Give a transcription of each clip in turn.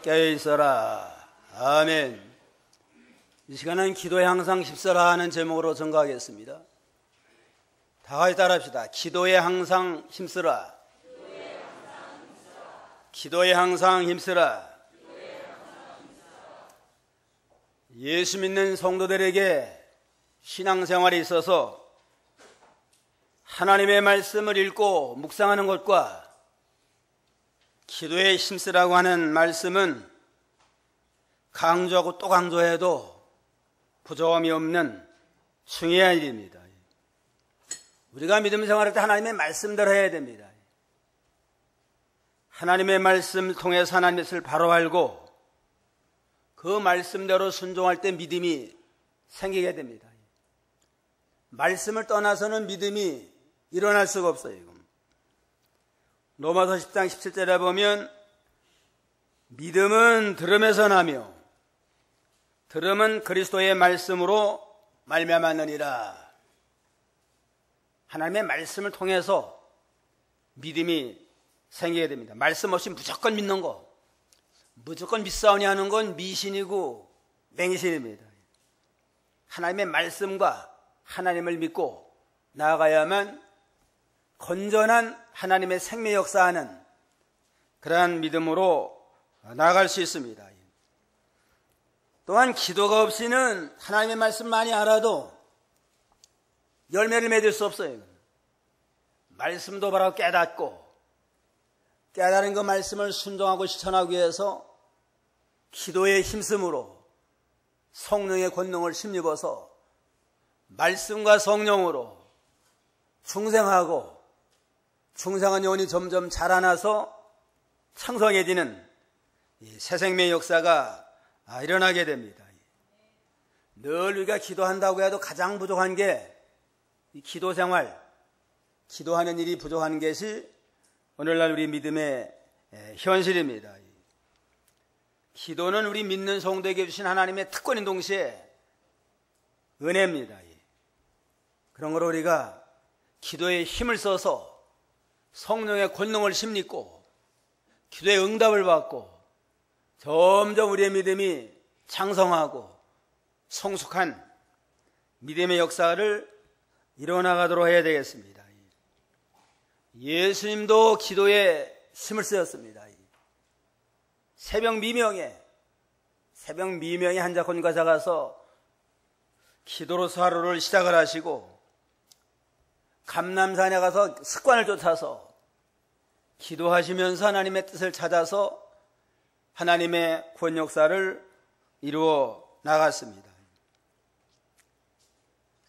깨어 있어라. 아멘. 이 시간은 기도에 항상 힘써라 하는 제목으로 전가하겠습니다. 다 같이 따라합시다. 기도에 항상 힘쓰라. 기도에 항상 힘쓰라. 예수 믿는 성도들에게 신앙생활에 있어서 하나님의 말씀을 읽고 묵상하는 것과 기도에 힘쓰라고 하는 말씀은 강조하고 또 강조해도 부족함이 없는 중요한 일입니다. 우리가 믿음 생활할 때 하나님의 말씀대로 해야 됩니다. 하나님의 말씀을 통해서 하나님의 뜻을 바로 알고 그 말씀대로 순종할 때 믿음이 생기게 됩니다. 말씀을 떠나서는 믿음이 일어날 수가 없어요. 로마서 10장 17절에 보면 믿음은 들음에서 나며 들음은 그리스도의 말씀으로 말미암았느니라. 하나님의 말씀을 통해서 믿음이 생기게 됩니다. 말씀 없이 무조건 믿는 거, 무조건 믿사오니 하는 건 미신이고 맹신입니다. 하나님의 말씀과 하나님을 믿고 나아가야만 건전한 하나님의 생명 역사하는 그러한 믿음으로 나아갈 수 있습니다. 또한 기도가 없이는 하나님의 말씀 많이 알아도 열매를 맺을 수 없어요. 말씀도 바로 깨닫고 깨달은 그 말씀을 순종하고 실천하기 위해서 기도의 힘쓰므로 성령의 권능을 힘입어서 말씀과 성령으로 중생하고 중생한 영혼이 점점 자라나서 창성해지는 새 생명의 역사가 일어나게 됩니다. 늘 우리가 기도한다고 해도 가장 부족한 게 기도 생활, 기도하는 일이 부족한 것이 오늘날 우리 믿음의 현실입니다. 기도는 우리 믿는 성도에게 주신 하나님의 특권인 동시에 은혜입니다. 그런 거로 우리가 기도에 힘을 써서 성령의 권능을 힘입고 기도의 응답을 받고 점점 우리의 믿음이 창성하고 성숙한 믿음의 역사를 이뤄나가도록 해야 되겠습니다. 예수님도 기도에 힘을 쓰였습니다. 새벽 미명에 한자콘과자 가서 기도로서 하루를 시작을 하시고 감람산에 가서 습관을 쫓아서 기도하시면서 하나님의 뜻을 찾아서 하나님의 구원 역사를 이루어 나갔습니다.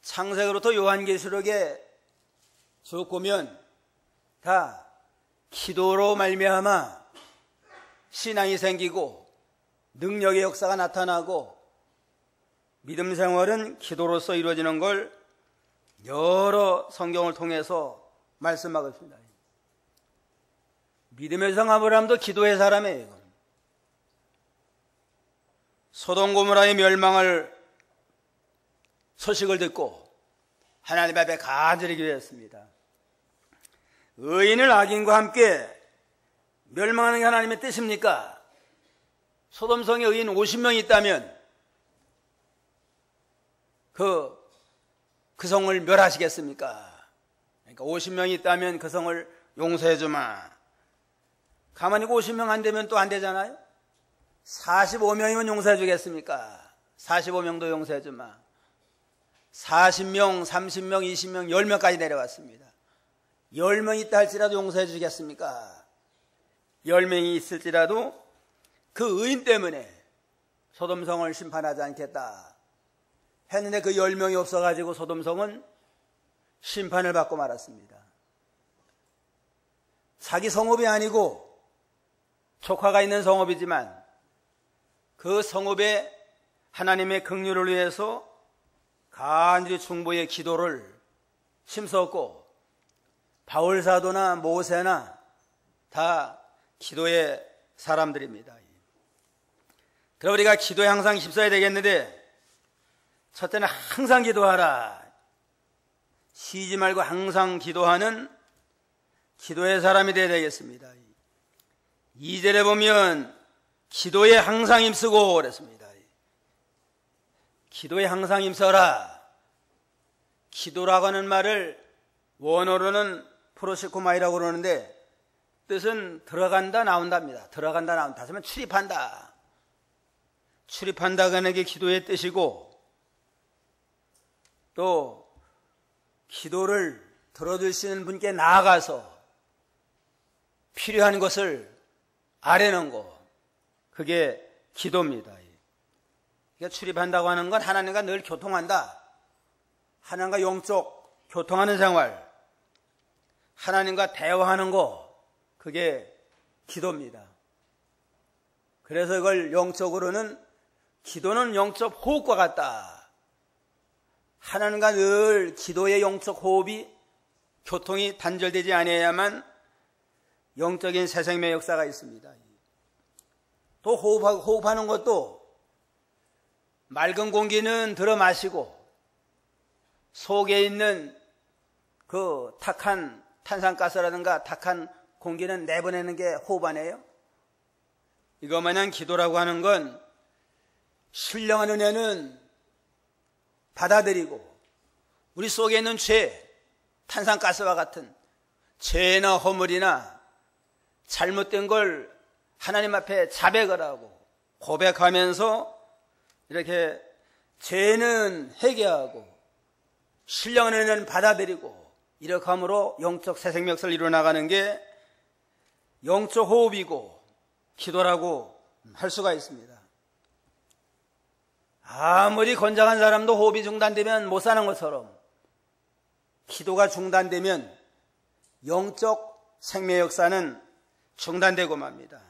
창세기로부터 요한계시록에 쭉 보면 다 기도로 말미암아 신앙이 생기고 능력의 역사가 나타나고 믿음 생활은 기도로서 이루어지는 걸 여러 성경을 통해서 말씀하고 있습니다. 믿음의 성 아브라함도 기도의 사람이에요. 소돔 고모라의 멸망을 소식을 듣고 하나님 앞에 간절히 기도했습니다. 의인을 악인과 함께 멸망하는 게 하나님의 뜻입니까? 소돔성에 의인 50명이 있다면 그 성을 멸하시겠습니까? 그러니까 50명이 있다면 그 성을 용서해 주마. 가만히 50명 안 되면 또 안 되잖아요. 45명이면 용서해 주겠습니까? 45명도 용서해 주마. 40명, 30명, 20명, 10명까지 내려왔습니다. 10명 있다 할지라도 용서해 주겠습니까? 10명이 있을지라도 그 의인 때문에 소돔성을 심판하지 않겠다 했는데 그 10명이 없어가지고 소돔성은 심판을 받고 말았습니다. 자기 성읍이 아니고 조카가 있는 성읍이지만 그 성읍에 하나님의 긍휼을 위해서 간절히 중보의 기도를 힘썼고 바울사도나 모세나 다 기도의 사람들입니다. 그럼 우리가 기도에 항상 힘써야 되겠는데 첫째는 항상 기도하라. 쉬지 말고 항상 기도하는 기도의 사람이 되어야 되겠습니다. 2절에 보면 기도에 항상 힘쓰고 그랬습니다. 기도에 항상 힘써라. 기도라고 하는 말을 원어로는 프로시코마이라고 그러는데 뜻은 들어간다 나온답니다. 들어간다 나온다. 하면 출입한다. 출입한다가 하는 게 기도의 뜻이고, 또 기도를 들어주시는 분께 나아가서 필요한 것을 아뢰는 거, 그게 기도입니다. 그러니까 출입한다고 하는 건 하나님과 늘 교통한다. 하나님과 영적 교통하는 생활, 하나님과 대화하는 거, 그게 기도입니다. 그래서 이걸 영적으로는 기도는 영적 호흡과 같다. 하나님과 늘 기도의 영적 호흡이 교통이 단절되지 않아야만 영적인 새 생명의 역사가 있습니다. 또 호흡하는 것도 맑은 공기는 들어 마시고 속에 있는 그 탁한 탄산가스라든가 탁한 공기는 내보내는 게 호흡 아니에요? 이것마냥 기도라고 하는 건 신령한 은혜는 받아들이고 우리 속에 있는 죄, 탄산가스와 같은 죄나 허물이나 잘못된 걸 하나님 앞에 자백을 하고 고백하면서 이렇게 죄는 회개하고 신령한 은혜는 받아들이고 이렇게 함으로 영적 새 생명을 이루어나가는 게 영적 호흡이고 기도라고 할 수가 있습니다. 아무리 건장한 사람도 호흡이 중단되면 못 사는 것처럼 기도가 중단되면 영적 생명의 역사는 중단되고 맙니다.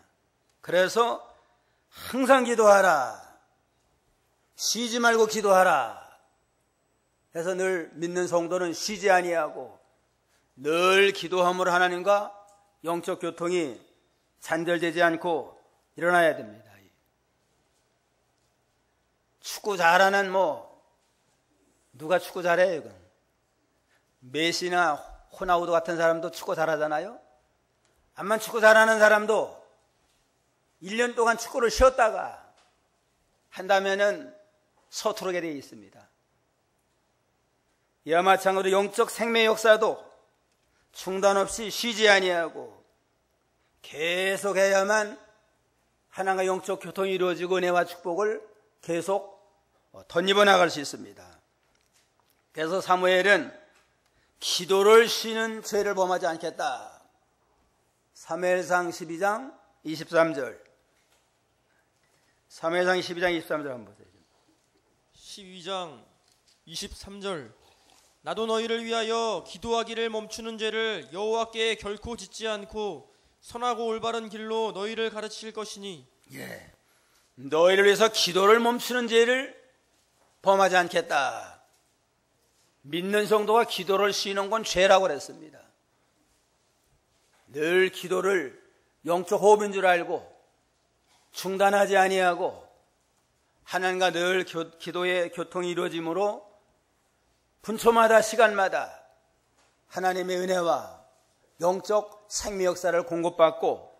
그래서 항상 기도하라. 쉬지 말고 기도하라. 그래서 늘 믿는 성도는 쉬지 아니하고 늘 기도함으로 하나님과 영적 교통이 잔절되지 않고 일어나야 됩니다. 축구 잘하는 누가 축구 잘해요? 이건 메시나 호나우두 같은 사람도 축구 잘하잖아요. 암만 축구 잘하는 사람도 1년 동안 축구를 쉬었다가 한다면은 서투르게 되어 있습니다. 이와 마찬가지로 영적 생명의 역사도 중단 없이 쉬지 아니하고 계속해야만 하나님과 영적 교통이 이루어지고 은혜와 축복을 계속 덧입어 나갈 수 있습니다. 그래서 사무엘은 기도를 쉬는 죄를 범하지 않겠다. 사무엘상 12장 23절. 사무엘상 12장 23절 한번 보세요. 12장 23절. 나도 너희를 위하여 기도하기를 멈추는 죄를 여호와께 결코 짓지 않고 선하고 올바른 길로 너희를 가르칠 것이니. 예. 너희를 위해서 기도를 멈추는 죄를 범하지 않겠다. 믿는 성도가 기도를 쉬는 건 죄라고 그랬습니다. 늘 기도를 영적 호흡인 줄 알고 중단하지 아니하고 하나님과 늘 기도의 교통이 이루어짐으로 분초마다 시간마다 하나님의 은혜와 영적 생명 역사를 공급받고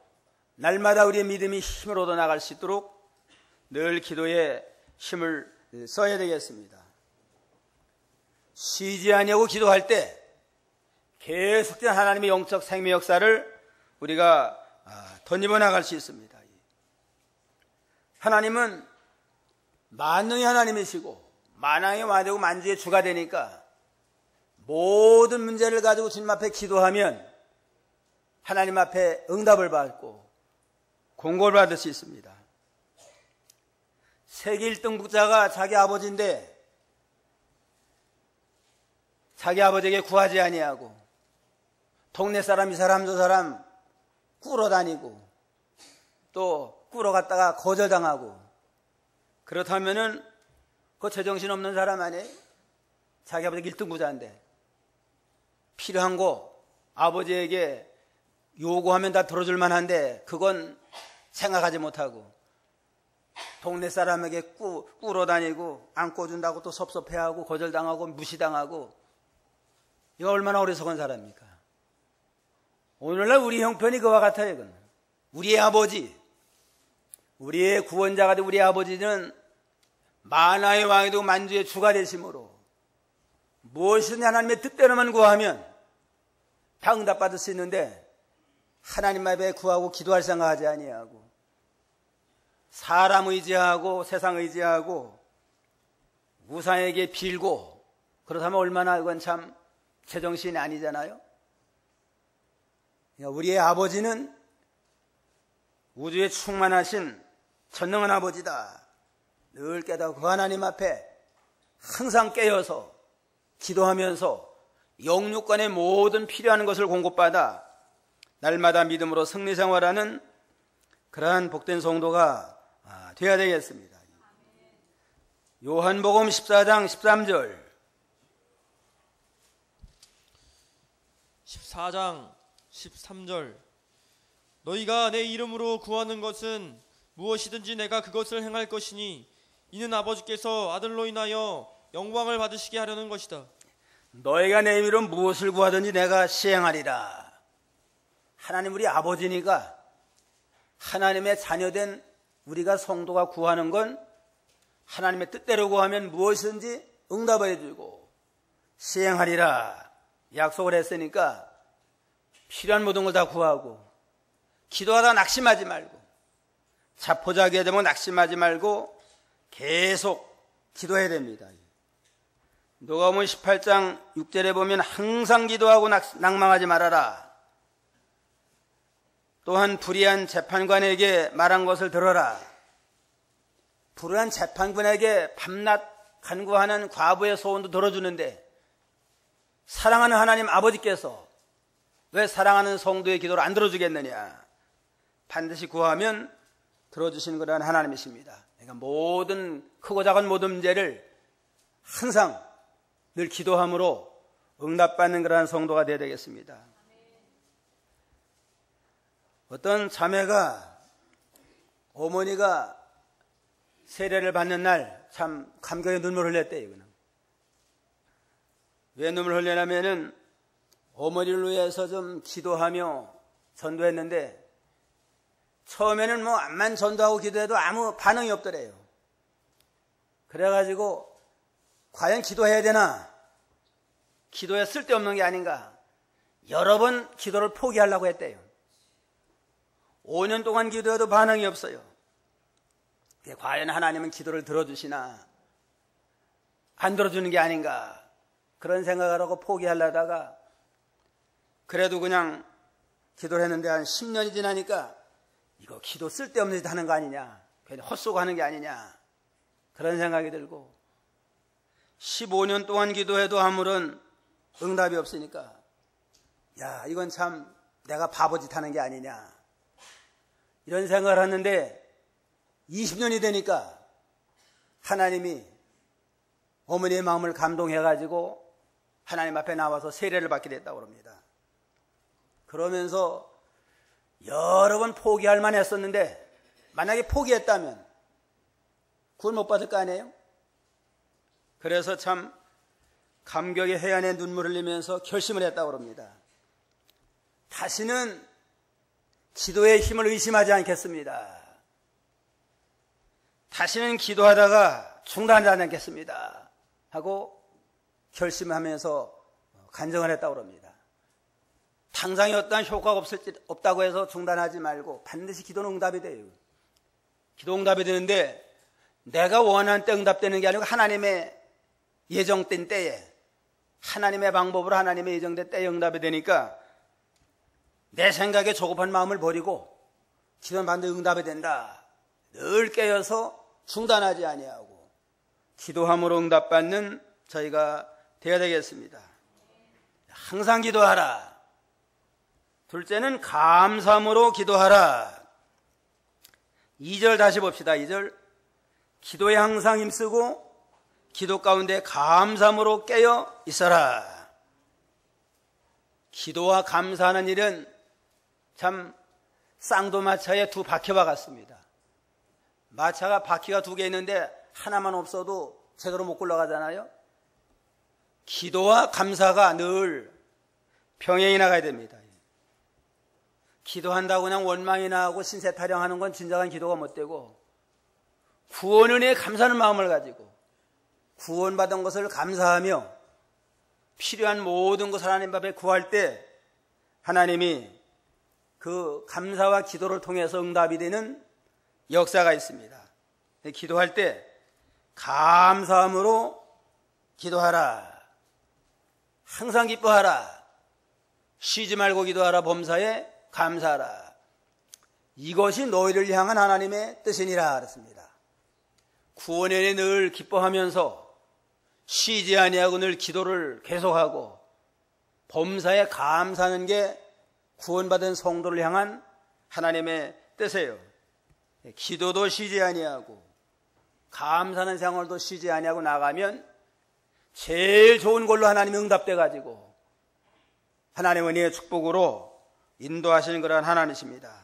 날마다 우리의 믿음이 힘을 얻어나갈 수 있도록 늘 기도에 힘을 써야 되겠습니다. 쉬지 아니하고 기도할 때 계속된 하나님의 영적 생명 역사를 우리가 덧입어 나갈 수 있습니다. 하나님은 만능의 하나님이시고 만왕의 왕이고 만주의 주가 되니까 모든 문제를 가지고 주님 앞에 기도하면 하나님 앞에 응답을 받고 공고를 받을 수 있습니다. 세계 1등 부자가 자기 아버지인데 자기 아버지에게 구하지 아니하고 동네 사람 이 사람 저 사람 꾸러다니고 또 꾸러갔다가 거절당하고 그렇다면은 그 제정신 없는 사람 아니에요? 자기 아버지가 1등 부자인데 필요한 거 아버지에게 요구하면 다 들어줄 만한데 그건 생각하지 못하고 동네 사람에게 꾸러다니고 안꿔준다고 또 섭섭해하고 거절당하고 무시당하고 이거 얼마나 어리석은 사람입니까? 오늘날 우리 형편이 그와 같아요. 이건. 우리의 아버지 우리의 구원자가 된 우리 아버지는 만화의 왕이 되고 만주의 주가 되심으로 무엇이든 하나님의 뜻대로만 구하면 다 응답받을 수 있는데 하나님 앞에 구하고 기도할 생각하지 아니하고 사람 의지하고 세상 의지하고 우상에게 빌고 그렇다면 얼마나 이건 참 제정신이 아니잖아요. 우리의 아버지는 우주에 충만하신 전능한 아버지다. 늘 깨닫고 그 하나님 앞에 항상 깨어서 기도하면서 영육간의 모든 필요한 것을 공급받아 날마다 믿음으로 승리생활하는 그러한 복된 성도가 되어야 되겠습니다. 요한복음 14장 13절 14장 13절 너희가 내 이름으로 구하는 것은 무엇이든지 내가 그것을 행할 것이니 이는 아버지께서 아들로 인하여 영광을 받으시게 하려는 것이다. 너희가 내 이름으로 무엇을 구하든지 내가 시행하리라. 하나님 우리 아버지니까 하나님의 자녀된 우리가 성도가 구하는 건 하나님의 뜻대로 구하면 무엇이든지 응답해 주고 시행하리라 약속을 했으니까 필요한 모든 걸 다 구하고 기도하다 낙심하지 말고 자포자기하게 되면 낙심하지 말고 계속 기도해야 됩니다. 누가복음 18장 6절에 보면 항상 기도하고 낭망하지 말아라. 또한 불의한 재판관에게 말한 것을 들어라. 불의한 재판관에게 밤낮 간구하는 과부의 소원도 들어주는데 사랑하는 하나님 아버지께서 왜 사랑하는 성도의 기도를 안 들어주겠느냐. 반드시 구하면 들어주시는 거라는 하나님이십니다. 그러니까 모든 크고 작은 모든 문제를 항상 늘 기도함으로 응답받는 그러한 성도가 되어야 되겠습니다. 어떤 자매가 어머니가 세례를 받는 날 참 감격의 눈물을 흘렸대요. 왜 눈물을 흘리냐면은 어머니를 위해서 좀 기도하며 전도했는데 처음에는 뭐 암만 전도하고 기도해도 아무 반응이 없더래요. 그래가지고 과연 기도해야 되나? 기도에 쓸데없는 게 아닌가? 여러 번 기도를 포기하려고 했대요. 5년 동안 기도해도 반응이 없어요. 과연 하나님은 기도를 들어주시나? 안 들어주는 게 아닌가? 그런 생각을 하고 포기하려다가 그래도 그냥 기도를 했는데 한 10년이 지나니까 이거 기도 쓸데없는 짓 하는 거 아니냐? 괜히 헛소고 하는 게 아니냐? 그런 생각이 들고 15년 동안 기도해도 아무런 응답이 없으니까 야 이건 참 내가 바보짓 하는 게 아니냐 이런 생각을 했는데 20년이 되니까 하나님이 어머니의 마음을 감동해가지고 하나님 앞에 나와서 세례를 받게 됐다고 합니다. 그러면서 여러 번 포기할 만 했었는데 만약에 포기했다면 구원 못 받을 거 아니에요? 그래서 참 감격의 해안에 눈물을 흘리면서 결심을 했다고 합니다. 다시는 기도의 힘을 의심하지 않겠습니다. 다시는 기도하다가 중단하지 않겠습니다. 하고 결심하면서 간증을 했다고 합니다. 당장에 어떠한 효과가 없다고 해서 중단하지 말고 반드시 기도는 응답이 돼요. 기도 응답이 되는데 내가 원하는 때 응답되는 게 아니고 하나님의 예정된 때에 하나님의 방법으로 하나님의 예정된 때에 응답이 되니까 내 생각에 조급한 마음을 버리고 기도는 반드시 응답이 된다. 늘 깨어서 중단하지 아니하고 기도함으로 응답받는 저희가 되어야 되겠습니다. 항상 기도하라. 둘째는 감사함으로 기도하라. 2절 다시 봅시다. 2절 기도에 항상 힘쓰고 기도 가운데 감사함으로 깨어 있어라. 기도와 감사하는 일은 참 쌍도마차의 두 바퀴와 같습니다. 마차가 바퀴가 2개 있는데 하나만 없어도 제대로 못 굴러가잖아요. 기도와 감사가 늘 병행이 나가야 됩니다. 기도한다고 그냥 원망이나 하고 신세 타령하는 건 진정한 기도가 못 되고, 구원 은혜에 감사하는 마음을 가지고 구원받은 것을 감사하며 필요한 모든 것을 하나님 앞에 구할 때 하나님이 그 감사와 기도를 통해서 응답이 되는 역사가 있습니다. 기도할 때 감사함으로 기도하라. 항상 기뻐하라. 쉬지 말고 기도하라. 범사에 감사하라. 이것이 너희를 향한 하나님의 뜻이니라 그랬습니다. 구원에 늘 기뻐하면서 쉬지 아니하고 늘 기도를 계속하고 범사에 감사하는 게 구원받은 성도를 향한 하나님의 뜻이에요. 기도도 쉬지 아니하고 감사하는 생활도 쉬지 아니하고 나가면 제일 좋은 걸로 하나님이 응답돼 가지고 하나님의 은혜의 축복으로 인도하시는 그런 하나님이십니다.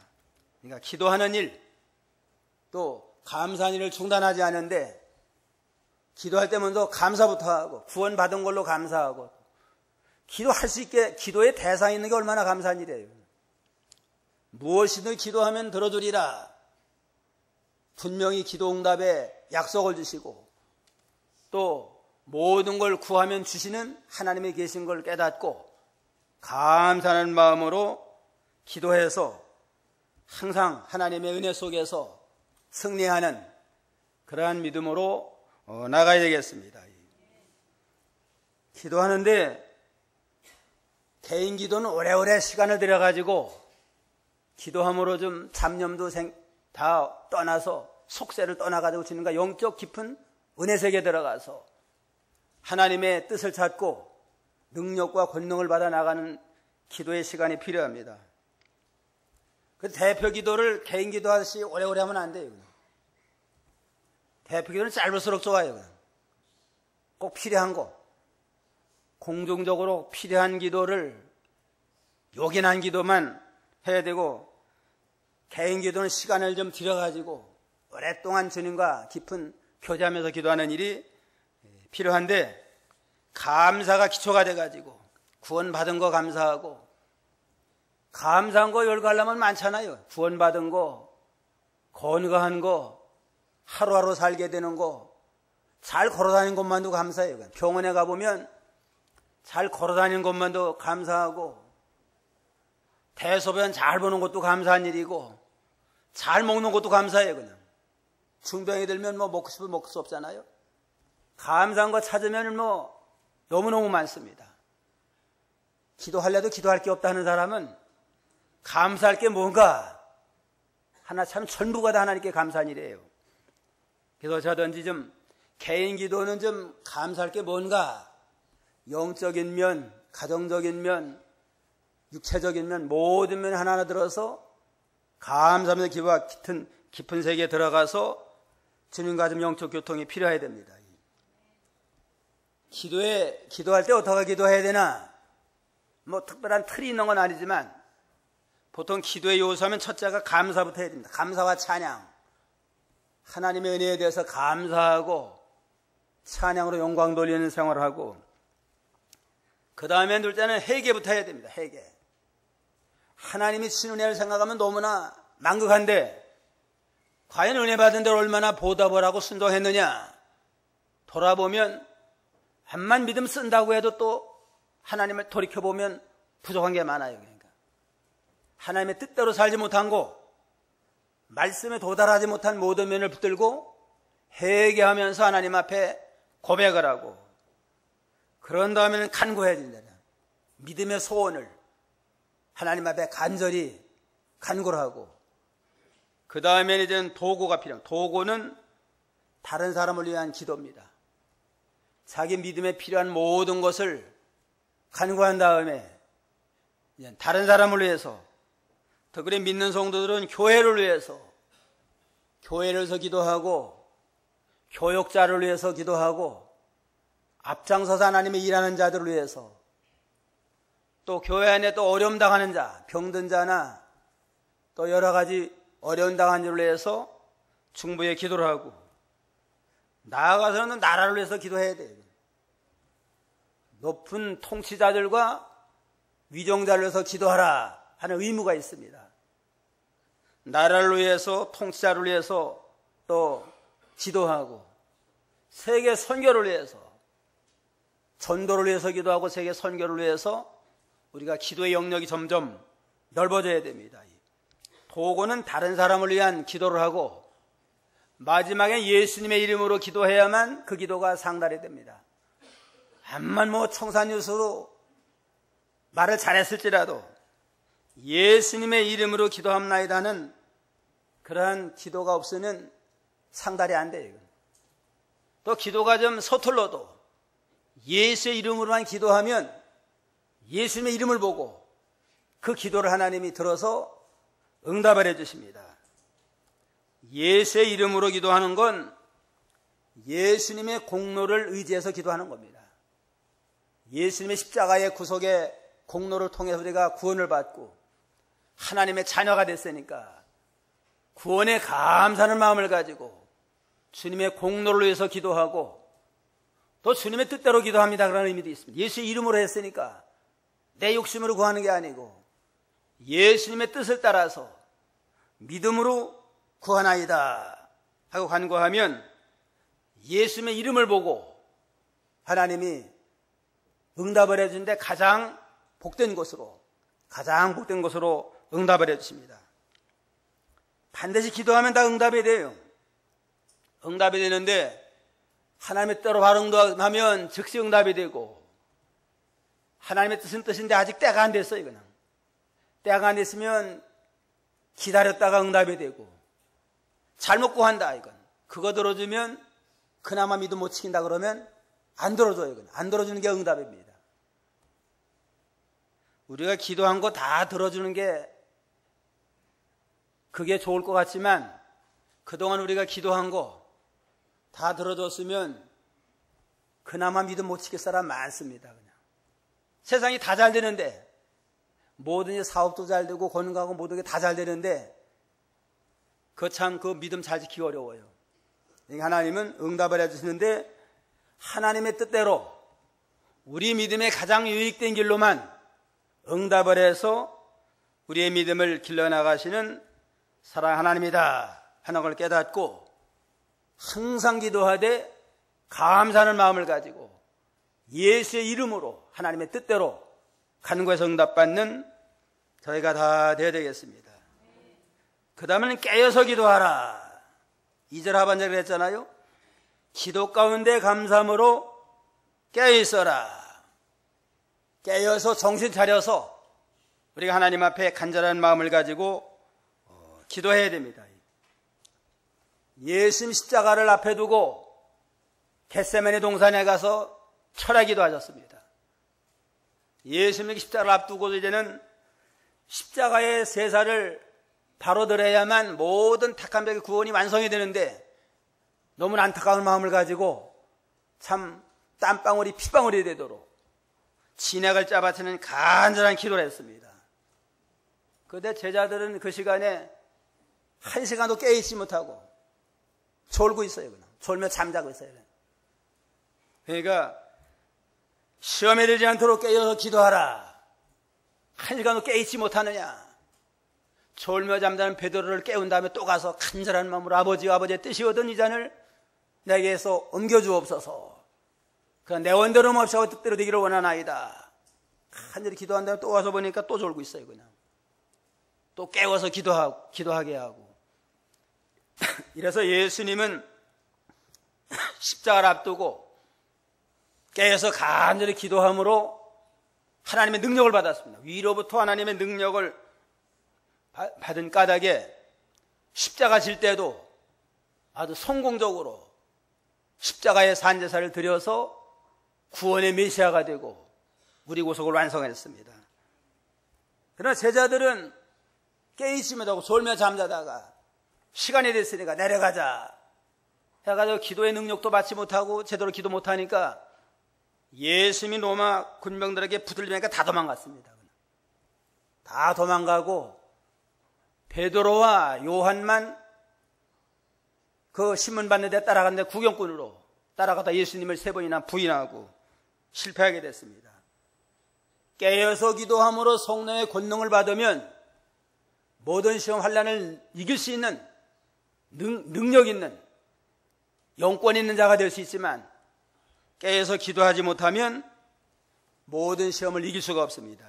그러니까 기도하는 일, 또 감사하는 일을 중단하지 않는데 기도할 때 먼저 감사부터 하고 구원받은 걸로 감사하고 기도할 수 있게 기도의 대상이 있는 게 얼마나 감사한 일이에요. 무엇이든 기도하면 들어주리라. 분명히 기도 응답에 약속을 주시고 또 모든 걸 구하면 주시는 하나님이 계신 걸 깨닫고 감사하는 마음으로 기도해서 항상 하나님의 은혜 속에서 승리하는 그러한 믿음으로 나가야 되겠습니다. 기도하는데 개인 기도는 오래오래 시간을 들여가지고 기도함으로 좀 잡념도 다 떠나서 속세를 떠나가지고 주님과 영적 깊은 은혜 세계에 들어가서 하나님의 뜻을 찾고 능력과 권능을 받아 나가는 기도의 시간이 필요합니다. 그 대표 기도를 개인 기도하듯이 오래오래 하면 안 돼요. 대표 기도는 짧을수록 좋아요. 꼭 필요한 거, 공중적으로 필요한 기도를 요긴한 기도만 해야 되고 개인 기도는 시간을 좀 들여가지고 오랫동안 주님과 깊은 교제하면서 기도하는 일이 필요한데 감사가 기초가 돼가지고 구원받은 거 감사하고 감사한 거 열거하려면 많잖아요. 구원받은 거, 건강한 거, 하루하루 살게 되는 거, 잘 걸어다니는 것만도 감사해요. 병원에 가보면 잘 걸어다니는 것만도 감사하고 대소변 잘 보는 것도 감사한 일이고 잘 먹는 것도 감사해요. 그냥 중병이 들면 뭐 먹고 싶으면 먹을 수 없잖아요. 감사한 거 찾으면 뭐 너무너무 많습니다. 기도하려도 기도할 게 없다 하는 사람은 감사할 게 뭔가 하나 참 전부가 다 하나님께 감사한 일이에요. 그래서 저든지 좀 개인 기도는 좀 감사할 게 뭔가 영적인 면, 가정적인 면, 육체적인 면 모든 면 하나하나 들어서 감사하면서 기도와 깊은 세계에 들어가서 주님과 좀 영적 교통이 필요해야 됩니다. 기도할 때 어떻게 기도해야 되나? 뭐 특별한 틀이 있는 건 아니지만 보통 기도의 요소하면 첫째가 감사부터 해야 됩니다. 감사와 찬양. 하나님의 은혜에 대해서 감사하고 찬양으로 영광 돌리는 생활을 하고 그 다음에 둘째는 회개부터 해야 됩니다. 회개. 하나님이 주신 은혜를 생각하면 너무나 만극한데 과연 은혜 받은 데를 얼마나 보답을 하고 순종했느냐 돌아보면 암만 믿음 쓴다고 해도 또 하나님을 돌이켜보면 부족한 게 많아요. 그러니까 하나님의 뜻대로 살지 못한 거 말씀에 도달하지 못한 모든 면을 붙들고 회개하면서 하나님 앞에 고백을 하고 그런 다음에는 간구해야 된다. 믿음의 소원을 하나님 앞에 간절히 간구를 하고 그 다음에는 이제는 도구가 필요합니다. 도구는 다른 사람을 위한 기도입니다. 자기 믿음에 필요한 모든 것을 간구한 다음에 다른 사람을 위해서 특별히 믿는 성도들은 교회를 위해서 교회를 위해서 기도하고 교역자를 위해서 기도하고 앞장서서 하나님의 일하는 자들을 위해서 또 교회 안에 또 어려움 당하는 자, 병든 자나 또 여러 가지 어려움 당한 자를 위해서 중보에 기도를 하고 나아가서는 나라를 위해서 기도해야 돼요. 높은 통치자들과 위정자를 위해서 기도하라 하는 의무가 있습니다. 나라를 위해서, 통치자를 위해서 또 기도하고, 세계 선교를 위해서, 전도를 위해서 기도하고 세계 선교를 위해서 우리가 기도의 영역이 점점 넓어져야 됩니다. 도구는 다른 사람을 위한 기도를 하고 마지막에 예수님의 이름으로 기도해야만 그 기도가 상달이 됩니다. 암만 청산유수로 말을 잘했을지라도 예수님의 이름으로 기도합나이다는 그러한 기도가 없으면 상달이 안 돼요. 또 기도가 좀 서툴러도 예수의 이름으로만 기도하면 예수님의 이름을 보고 그 기도를 하나님이 들어서 응답을 해주십니다. 예수의 이름으로 기도하는 건 예수님의 공로를 의지해서 기도하는 겁니다. 예수님의 십자가의 구속의 공로를 통해서 우리가 구원을 받고 하나님의 자녀가 됐으니까 구원에 감사하는 마음을 가지고 주님의 공로를 위해서 기도하고 또 주님의 뜻대로 기도합니다. 그런 의미도 있습니다. 예수의 이름으로 했으니까 내 욕심으로 구하는 게 아니고 예수님의 뜻을 따라서 믿음으로 구하나이다 하고 간구하면 예수님의 이름을 보고 하나님이 응답을 해주는데 가장 복된 곳으로 응답을 해주십니다. 반드시 기도하면 다 응답이 돼요. 응답이 되는데 하나님의 뜻대로 바로 응답하면 즉시 응답이 되고 하나님의 뜻은 뜻인데 아직 때가 안 됐어요. 그냥 때가 안 됐으면 기다렸다가 응답이 되고 잘못 구한다 이건 그거 들어주면 그나마 믿음 못 지킨다 그러면 안 들어줘요. 이건 안 들어주는 게 응답입니다. 우리가 기도한 거 다 들어주는 게 그게 좋을 것 같지만 그동안 우리가 기도한 거 다 들어줬으면 그나마 믿음 못 지킬 사람 많습니다. 그냥 세상이 다 잘 되는데 뭐든지 사업도 잘 되고 건강하고 모든 게 다 잘 되는데 그 믿음 잘 지키기 어려워요. 하나님은 응답을 해주시는데 하나님의 뜻대로 우리 믿음에 가장 유익된 길로만 응답을 해서 우리의 믿음을 길러나가시는 사랑 하나님이다 하는 걸 깨닫고 항상 기도하되 감사하는 마음을 가지고 예수의 이름으로 하나님의 뜻대로 간구해서 응답받는 저희가 다 되어야 되겠습니다. 그 다음에는 깨어서 기도하라. 2절 하반절을 했잖아요. 기도 가운데 감사함으로 깨어있어라. 깨어서 정신 차려서 우리가 하나님 앞에 간절한 마음을 가지고 기도해야 됩니다. 예수님 십자가를 앞에 두고 겟세마네 동산에 가서 철야기도 하셨습니다. 예수님의 십자가를 앞두고 이제는 십자가의 세사를 바로 들어야만 모든 택한 백의 구원이 완성이 되는데 너무나 안타까운 마음을 가지고 참 땀방울이 피방울이 되도록 진액을 짜바치는 간절한 기도를 했습니다. 그런데 제자들은 그 시간에 1시간도 깨있지 못하고 졸고 있어요. 그냥 졸며 잠자고 있어요. 그러니까 시험에 들지 않도록 깨어서 기도하라. 1시간도 깨있지 못하느냐. 졸며 잠자는 베드로를 깨운 다음에 또 가서 간절한 마음으로 아버지의 뜻이거든 이 잔을 내게서 옮겨주옵소서. 그러나 내 원대로 몹시하고 뜻대로 되기를 원하나이다. 간절히 기도한 다음에 또 와서 보니까 또 졸고 있어요. 그냥 또 깨워서 기도하게 하고. 이래서 예수님은 십자가를 앞두고 깨어서 간절히 기도함으로 하나님의 능력을 받았습니다. 위로부터 하나님의 능력을 받은 까닭에 십자가 질 때도 아주 성공적으로 십자가의 산제사를 드려서 구원의 메시아가 되고 우리 구속을 완성했습니다. 그러나 제자들은 깨있지 못하고 졸며 잠자다가 시간이 됐으니까 내려가자 해가지고 기도의 능력도 받지 못하고 제대로 기도 못하니까 예수님이 로마 군병들에게 붙들리니까 다 도망갔습니다. 다 도망가고 베드로와 요한만 그 신문 받는 데 따라갔는데 구경꾼으로 따라가다 예수님을 3번이나 부인하고 실패하게 됐습니다. 깨어서 기도함으로 성령의 권능을 받으면 모든 시험 환난을 이길 수 있는 능력 있는 영권 있는 자가 될 수 있지만 깨어서 기도하지 못하면 모든 시험을 이길 수가 없습니다.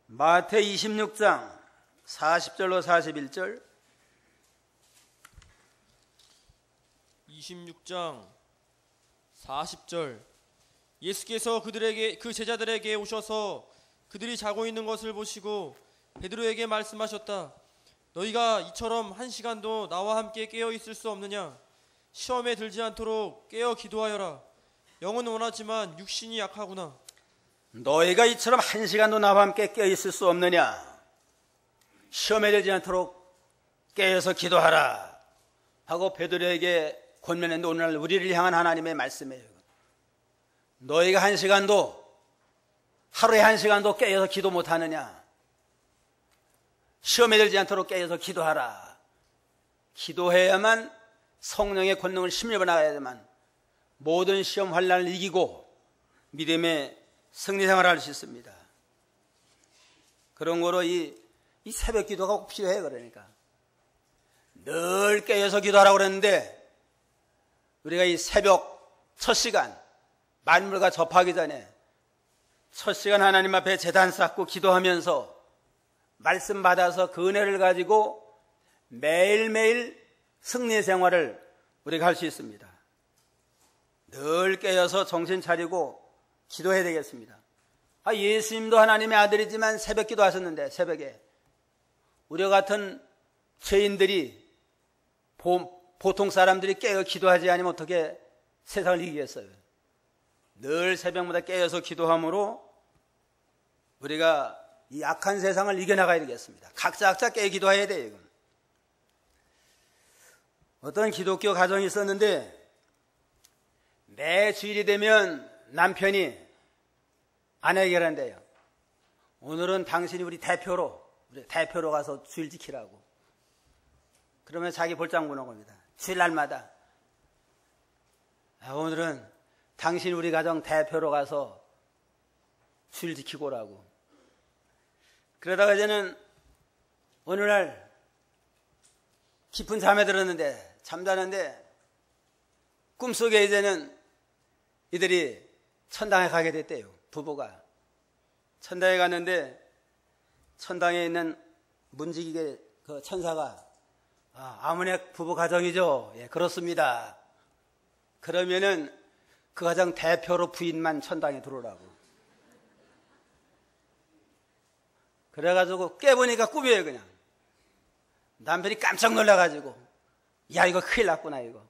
마태 26장 40절로 41절 26장 40절 예수께서 그 제자들에게 오셔서 그들이 자고 있는 것을 보시고 베드로에게 말씀하셨다. 너희가 이처럼 1시간도 나와 함께 깨어 있을 수 없느냐? 시험에 들지 않도록 깨어 기도하여라. 영은 원하지만 육신이 약하구나. 너희가 이처럼 1시간도 나와 함께 깨어 있을 수 없느냐? 시험에 들지 않도록 깨어서 기도하라 하고 베드로에게 권면했는데 오늘날 우리를 향한 하나님의 말씀이에요. 너희가 1시간도 하루에 1시간도 깨어서 기도 못하느냐? 시험에 들지 않도록 깨어서 기도하라. 기도해야만 성령의 권능을 힘입어 나가야지만 모든 시험 환난을 이기고 믿음의 승리 생활을 할 수 있습니다. 그런 거로 이 새벽 기도가 꼭 필요해요. 그러니까 늘 깨어서 기도하라고 그랬는데 우리가 이 새벽 첫 시간 만물과 접하기 전에 첫 시간 하나님 앞에 제단 쌓고 기도하면서 말씀 받아서 그 은혜를 가지고 매일매일 승리의 생활을 우리가 할 수 있습니다. 늘 깨어서 정신 차리고 기도해야 되겠습니다. 예수님도 하나님의 아들이지만 새벽 기도하셨는데 새벽에 우리와 같은 죄인들이 보통 사람들이 깨어 기도하지 않으면 어떻게 세상을 이기겠어요? 늘 새벽마다 깨어서 기도함으로 우리가 이 악한 세상을 이겨나가야 되겠습니다. 각자 깨어 기도해야 돼요. 이건. 어떤 기독교 가정이 있었는데 매 주일이 되면 남편이 아내에게 그런대요. 오늘은 당신이 우리 대표로 가서 주일 지키라고. 그러면 자기 볼장 보는 겁니다. 주일날마다. 오늘은 당신이 우리 가정 대표로 가서 주일 지키고 오라고. 그러다가 이제는 어느 날 깊은 잠에 들었는데 잠자는데 꿈속에 이제는 이들이 천당에 가게 됐대요. 부부가 천당에 갔는데 천당에 있는 문지기계 그 천사가 아무네 부부 가정이죠. 예, 그렇습니다. 그러면은 그 가정 대표로 부인만 천당에 들어오라고. 그래가지고 깨보니까 꿈이에요. 그냥 남편이 깜짝 놀라가지고 야 이거 큰일 났구나. 이거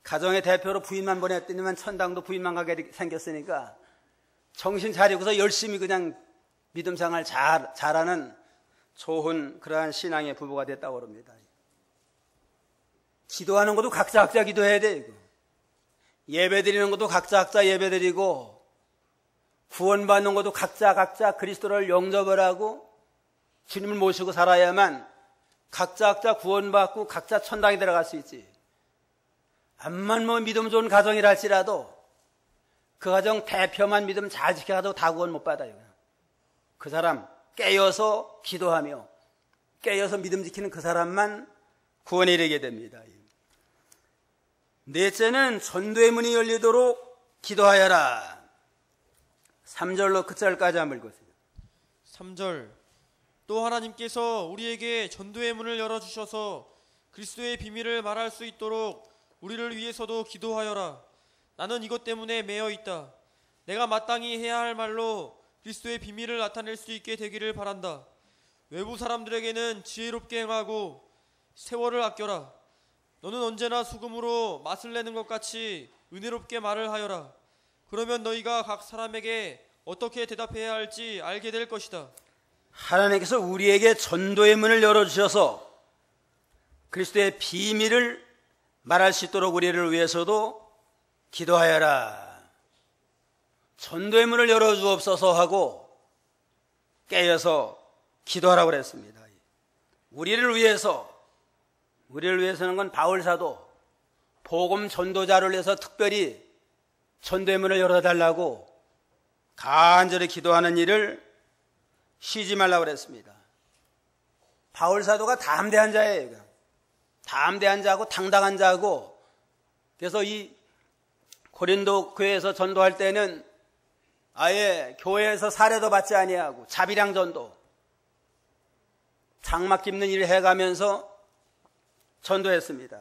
가정의 대표로 부인만 보냈더니만 천당도 부인만 가게 생겼으니까 정신 차리고서 열심히 그냥 믿음 생활 잘하는 좋은 그러한 신앙의 부부가 됐다고 합니다. 기도하는 것도 각자 기도해야 돼. 이거. 예배 드리는 것도 각자 예배 드리고 구원받는 것도 각자 그리스도를 영접을 하고 주님을 모시고 살아야만 각자 구원받고 각자 천당에 들어갈 수 있지. 암만 믿음 좋은 가정이라 할지라도 그 가정 대표만 믿음 잘 지켜가도 다 구원 못 받아요. 그 사람 깨어서 기도하며 깨어서 믿음 지키는 그 사람만 구원에 이르게 됩니다. 넷째는 전도의 문이 열리도록 기도하여라. 3절로 그 절까지 한번 읽으세요. 3절 또 하나님께서 우리에게 전도의 문을 열어주셔서 그리스도의 비밀을 말할 수 있도록 우리를 위해서도 기도하여라. 나는 이것 때문에 매여 있다. 내가 마땅히 해야 할 말로 그리스도의 비밀을 나타낼 수 있게 되기를 바란다. 외부 사람들에게는 지혜롭게 행하고 세월을 아껴라. 너는 언제나 수금으로 맛을 내는 것 같이 은혜롭게 말을 하여라. 그러면 너희가 각 사람에게 어떻게 대답해야 할지 알게 될 것이다. 하나님께서 우리에게 전도의 문을 열어주셔서 그리스도의 비밀을 말할 수 있도록 우리를 위해서도 기도하여라. 전도의 문을 열어주옵소서 하고 깨어서 기도하라고 그랬습니다. 우리를 위해서는 건 바울사도 복음 전도자를 위해서 특별히 전도의 문을 열어달라고 간절히 기도하는 일을 쉬지 말라고 그랬습니다. 바울 사도가 담대한 자예요. 담대한 자고 당당한 자고, 그래서 이 고린도 교회에서 전도할 때는 아예 교회에서 사례도 받지 아니하고 자비량 전도, 장막 깁는 일을 해가면서 전도했습니다.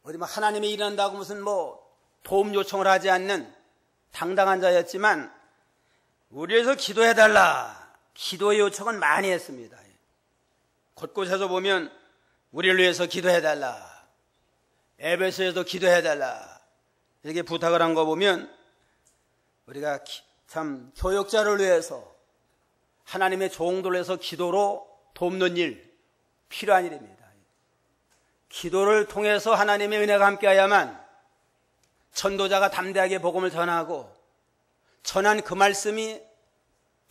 어디 뭐 하나님이 일한다고 무슨 뭐 도움 요청을 하지 않는 당당한 자였지만, 우리에서 기도해달라, 기도의 요청은 많이 했습니다. 곳곳에서 보면 우리를 위해서 기도해달라, 에베소에서 기도해달라 이렇게 부탁을 한 거 보면 우리가 참 교역자를 위해서, 하나님의 종들을 위해서 기도로 돕는 일, 필요한 일입니다. 기도를 통해서 하나님의 은혜가 함께하야만 전도자가 담대하게 복음을 전하고, 전한 그 말씀이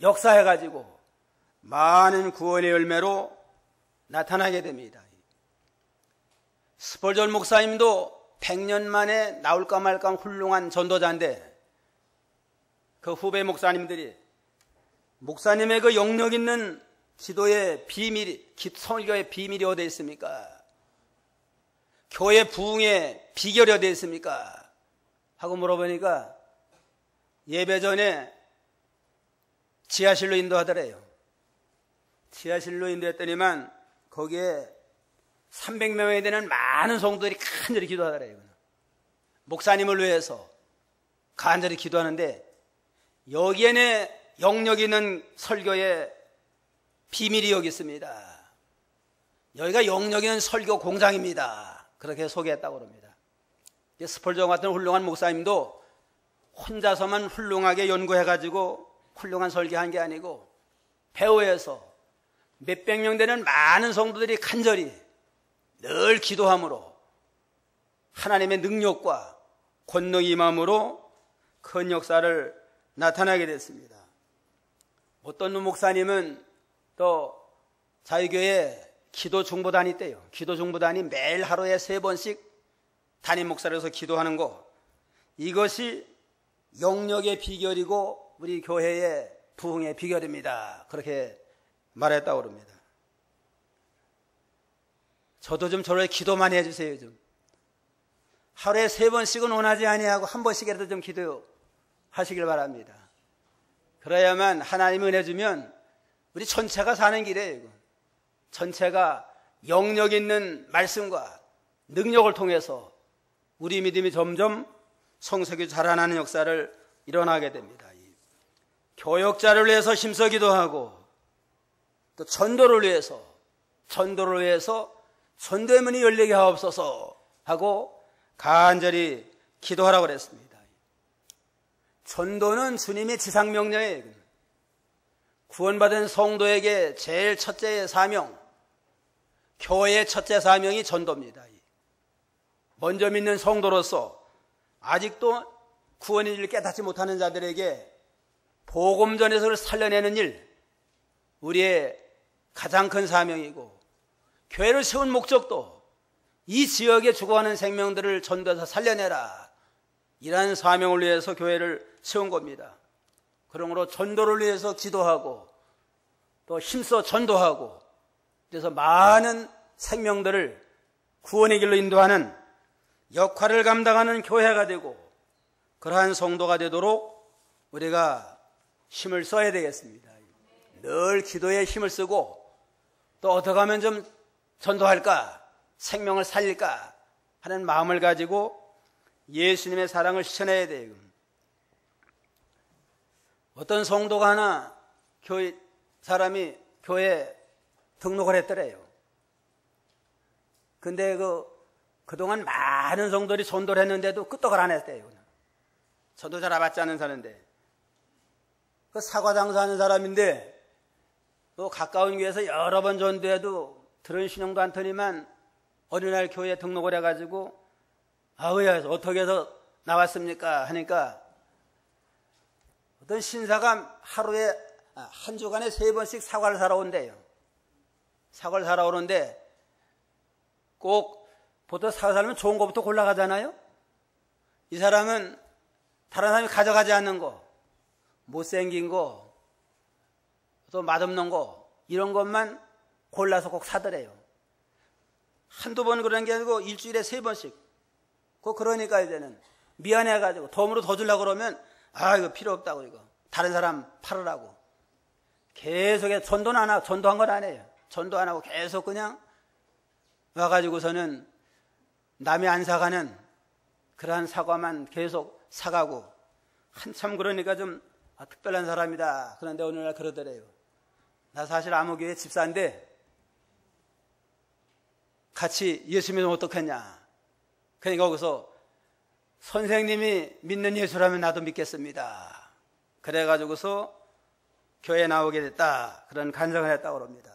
역사해가지고 많은 구원의 열매로 나타나게 됩니다. 스펄전 목사님도 100년 만에 나올까 말까 훌륭한 전도자인데, 그 후배 목사님들이 목사님의 그 영역 있는 기도의 비밀이, 설교의 비밀이 어디에 있습니까? 교회 부흥의 비결이 어디에 있습니까? 하고 물어보니까 예배 전에 지하실로 인도하더래요. 지하실로 인도했더니만 거기에 300명이 되는 많은 성도들이 간절히 기도하더래요. 목사님을 위해서 간절히 기도하는데, 여기에는 영역 있는 설교의 비밀이 여기 있습니다. 여기가 영역 있는 설교 공장입니다. 그렇게 소개했다고 합니다. 스펄전 같은 훌륭한 목사님도 혼자서만 훌륭하게 연구해가지고 훌륭한 설교한 게 아니고, 배후에서 몇백 명 되는 많은 성도들이 간절히 늘 기도함으로 하나님의 능력과 권능이 임함으로 큰 역사를 나타나게 됐습니다. 어떤 목사님은 또 자유교회 기도 중보단이 있대요. 기도 중보단이 매일 하루에 3번씩 담임 목사로서 기도하는 거, 이것이 영역의 비결이고 우리 교회의 부흥의 비결입니다. 그렇게 말했다고 합니다. 저도 좀 저를 기도 많이 해주세요. 좀 하루에 3번씩은 원하지 아니하고 1번씩이라도 좀 기도하시길 바랍니다. 그래야만 하나님이 은혜 주면 우리 전체가 사는 길이에요. 이거. 전체가 영역 있는 말씀과 능력을 통해서 우리 믿음이 점점 성숙히 자라나는 역사를 일어나게 됩니다. 교역자를 위해서 힘써 기도하고, 또 전도를 위해서 전도의 문이 열리게 하옵소서 하고 간절히 기도하라고 그랬습니다. 전도는 주님의 지상명령이에요. 구원받은 성도에게 제일 첫째 사명, 교회의 첫째 사명이 전도입니다. 먼저 믿는 성도로서 아직도 구원의 일을 깨닫지 못하는 자들에게 복음 전에서를 살려내는 일, 우리의 가장 큰 사명이고, 교회를 세운 목적도 이 지역에 죽어가는 생명들을 전도해서 살려내라, 이라는 사명을 위해서 교회를 세운 겁니다. 그러므로 전도를 위해서 기도하고 또 힘써 전도하고, 그래서 많은 생명들을 구원의 길로 인도하는 역할을 감당하는 교회가 되고, 그러한 성도가 되도록 우리가 힘을 써야 되겠습니다. 늘 기도에 힘을 쓰고, 또 어떻게 하면 좀 전도할까, 생명을 살릴까 하는 마음을 가지고 예수님의 사랑을 실천해야 돼요. 어떤 성도가 하나 사람이 교회에 등록을 했더래요. 근데 그동안 많은 성도들이 전도를 했는데도 끄떡을 안 했대요. 전도 잘 받지 않은 사람인데, 그 사과 장사하는 사람인데, 또 가까운 교회에서 여러 번 전도해도 들은 신용도 않더니만 어느 날 교회에 등록을 해가지고, 아우야, 어떻게 해서 나왔습니까? 하니까 어떤 신사가 하루에, 한 주간에 3번씩 사과를 사러 온대요. 사과를 사러 오는데, 꼭 보통 사과 사려면 좋은 거부터 골라가잖아요? 이 사람은 다른 사람이 가져가지 않는 거, 못생긴 거, 또 맛없는 거 이런 것만 골라서 꼭 사더래요. 한두 번 그런 게 아니고 일주일에 3번씩. 그러니까 이제는 미안해가지고 덤으로 더 주려고 그러면 이거 필요 없다고 이거 다른 사람 팔으라고 계속 전도는 안 하고 전도한 건 안 해요. 전도 안 하고 계속 그냥 와가지고서는 남이 안 사가는 그러한 사과만 계속 사가고 한참 그러니까 좀 특별한 사람이다. 그런데 오늘날 그러더래요. 나 사실 암호교회 집사인데 같이 예수 믿으면 어떡하냐. 그러니까 거기서 선생님이 믿는 예수라면 나도 믿겠습니다. 그래가지고서 교회에 나오게 됐다. 그런 간증을 했다고 합니다.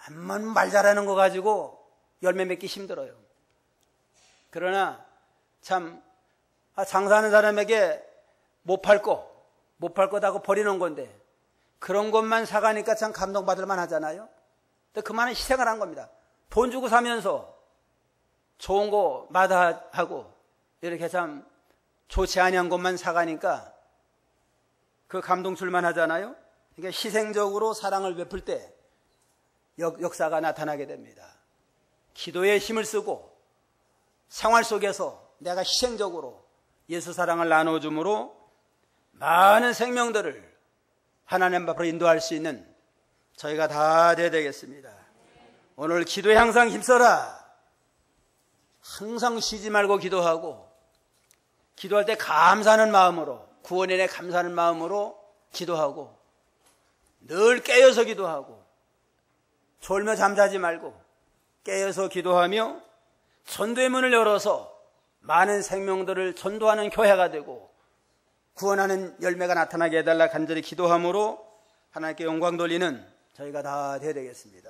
암만 말 잘하는 거 가지고 열매 맺기 힘들어요. 그러나 참 장사하는 사람에게 못 팔 거다고 버리는 건데 그런 것만 사가니까 참 감동받을 만하잖아요. 근데 그만한 희생을 한 겁니다. 돈 주고 사면서 좋은 거 마다하고 이렇게 참 좋지 아니한 것만 사가니까 그 감동 줄만 하잖아요. 그러니까 희생적으로 사랑을 베풀 때 역사가 나타나게 됩니다. 기도에 힘을 쓰고 생활 속에서 내가 희생적으로 예수 사랑을 나눠줌으로 많은 생명들을 하나님 앞으로 인도할 수 있는 저희가 다 되어야 되겠습니다. 오늘 기도에 항상 힘써라. 항상 쉬지 말고 기도하고 기도할 때 감사하는 마음으로 구원에 대해 감사하는 마음으로 기도하고 늘 깨어서 기도하고 졸며 잠자지 말고 깨어서 기도하며 전도의 문을 열어서 많은 생명들을 전도하는 교회가 되고 구원하는 열매가 나타나게 해달라 간절히 기도함으로 하나님께 영광 돌리는 저희가 다 되어야 되겠습니다.